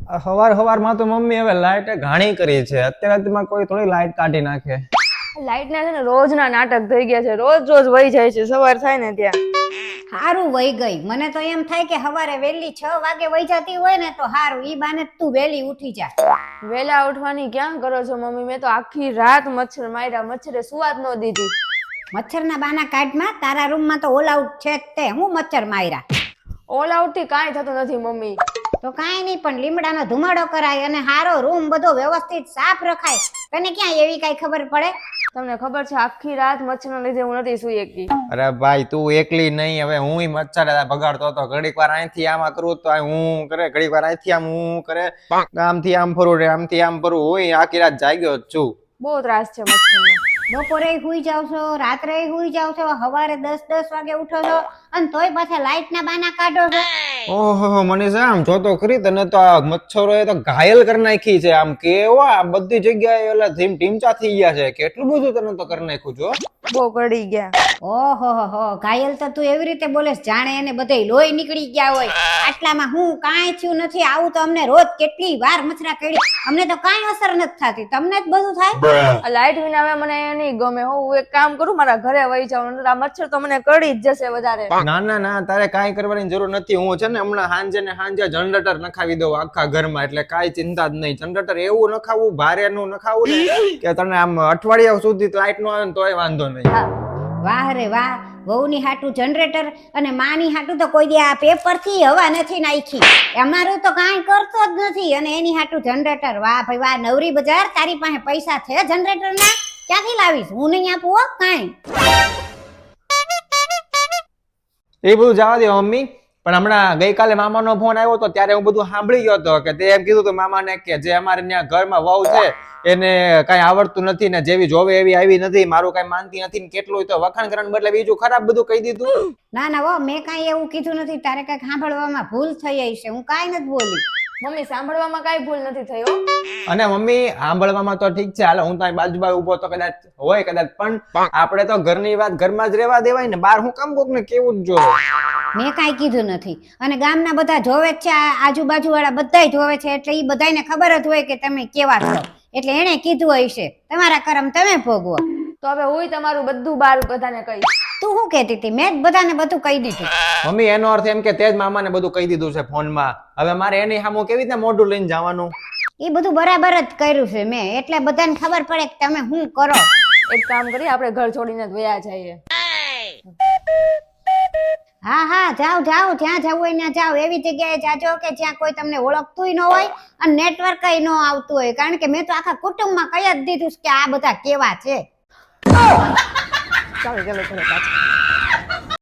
હવાર હવારમાં તો મમ્મી હવે લાઈટ ઘાણી કરી છે. અત્યારમાં કોઈ થોડી લાઈટ કાઢી નાખે. લાઈટ ના છે ને રોજના નાટક થઈ ગયા છે. રોજ રોજ વહી જાય છે સવાર થાય ને ત્યાં. હારું વહી ગઈ. મને તો એમ થાય કે સવારે વહેલી 6 વાગે વહી જતી હોય ને તો હારું. ઈ બાને તું વહેલી ઉઠી જા. વેલા ઉઠવાની ક્યાં કરો છો મમ્મી? મેં તો આખી રાત મચ્છર માર્યા, મચ્છરે સુવાત ન દીધી. મચ્છરના બાના કાઢમાં તારા રૂમમાં તો ઓલ આઉટ છે જ તે. હું મચ્છર માર્યા? ઓલ આઉટ થી કાંઈ થતું નથી મમ્મી. તો કાંઈ નહીં, પણ લીમડાનો ધુમાડો કરાય અને હારો રૂમ બધો વ્યવસ્થિત સાફ રખાય. તને ક્યાં એવી કાંઈ ખબર પડે? તમને ખબર છે આખી રાત મચ્છરના લીધે હું નથી સુઈ શકતી. અરે ભાઈ તું એકલી નહીં, હવે હું મચ્છર બગાડતો હતો. ઘડીક વાર અહીંથી આમાં કરું તો હું કરે, ઘડીક વાર અહીંથી આમ હું કરે, આમથી આમ ફરું રે, આમથી આમ ફરું. હું આખી રાત જાગ્યો જ છું. બહુ ત્રાસ છે મચ્છરનો. બપોરે હુઈ જાવ છો, રાત્રે હુઈ જાવ છો, સવારે 10 વાગે ઉઠો છો અને તોય પાછા લાઈટના બાના કાઢો છો. ઓહો મનીષા, આમ જોતો ખરી, તને તો આ મચ્છરોએ તો ઘાયલ કરી નાખી છે. આમ કેવા બધી જગ્યાએ ઓલા ટીમચા થઈ ગયા છે. કેટલું બધું તને તો કરી નાખ્યું છો. બહુ કડી ગયા. ઓહો હો, ઘાયલ તો તું એવી રીતે બોલેસ જાણે એને બધે લોહી નીકળી ગયા હોય. આટલામાં હું કાંઈ થયું નથી. આવું તો અમને રોજ કેટલી વાર મચ્છરા કરડી, અમને તો કાંઈ અસર નથી થતી. તમને જ બધું થાય. આ લાઈટ વિના હવે મને નહીં ગમે. હું એક કામ કરું, મારા ઘરે વહી જાઉં. નહીંતર આ મચ્છર તો મને કરડી જ જશે વધારે. ના ના ના, તારે કાંઈ કરવાની જરૂર નથી. હું છે ને હમણાં સાંજે જનરેટર નખાવી દઉં આખા ઘરમાં, એટલે કાંઈ ચિંતા જ નહીં. જનરેટર એવું નખાવું, ભારે નું નખાવું ને કે તને આમ અઠવાડિયા સુધી લાઈટ નો આવે ને તોય વાંધો નહીં. વાહ રે વાહ, વહુની હાટું જનરેટર અને માની હાટું તો કોઈ દી આ પેપર થી હવા નથી નાખી. અમારું તો કાંઈ કરતો જ નથી અને એની હાટું જનરેટર. વાહ ભાઈ વાહ, નવરી બજાર. તારી પાસે પૈસા છે જનરેટર ના? ક્યાંથી લાવીશ? હું નહીં આપું હો કાંઈ. એ બધું જવા દે મમ્મી. પણ હમણાં ગઈકાલે મામાનો ફોન આવ્યો હતો ત્યારે હું બધું સાંભળી ગયો હતો કે તે એમ કીધું હતું મામાને કે જે અમારે ત્યાં ઘરમાં વહુ છે એને કઈ આવડતું નથી ને જેવી જોવે એવી આવી નથી, મારું કઈ માનતી નથી ને કેટલું તો વખાણ કરવાનું બદલે બીજું ખરાબ બધું કહી દીધું. ના ના હો, મેં કાંઈ એવું કીધું નથી. તારે કઈક સાંભળવામાં ભૂલ થઈ હશે. હું કાંઈ નથી બોલી. મમ્મી સાંભળવામાં કાંઈ ભૂલ નથી થઈ હો. અને મમ્મી સાંભળવામાં તો ઠીક છે, હાલ હું તારી બાજુમાં ઉભો તો કદાચ હોય કદાચ, પણ આપણે તો ઘરની વાત ઘરમાં જ રહેવા દેવાય ને, બહાર હું કામ કોક ને કેવું જ જોવે. મેં કાંઈ કીધું નથી અને ગામના બધા જોવે જ છે, આજુબાજુ વાળા બધાય જોવે છે, એટલે ઈ બધાયને ખબર જ હોય કે તમે કેવા છો. એટલે એને કીધું હશે. તમારા કરમ તમે ભોગવો. તો હવે હું તમારું બધું બહાર બધાને કહીશ. તું શું કહેતી હતી? મેં જ બધાને બધું કહી દીધું. મમ્મી એનો અર્થ એમ કે તે જ મામાને બધું કહી દીધું છે ફોનમાં. હવે મારે એની સામું કેવી રીતે મોઢું લઈને જવાનું? એ બધું બરાબર જ કર્યું છે મેં, એટલે બધાને ખબર પડે કે તમે શું કરો. એક કામ કરી, આપણે ઘર છોડીને જ વયા જઈએ. હા હા, જાઓ જાઓ, જ્યાં જવું હોય ત્યાં જાઓ. એવી જગ્યાએ જાજો કે જ્યાં કોઈ તમને ઓળખતું ન હોય અને નેટવર્ક ન આવતું હોય. કારણ કે મેં તો આખા કુટુંબમાં કહી જ દીધું કે આ બધા કેવા છે. ચાલો ચાલો ચાલો પાછા.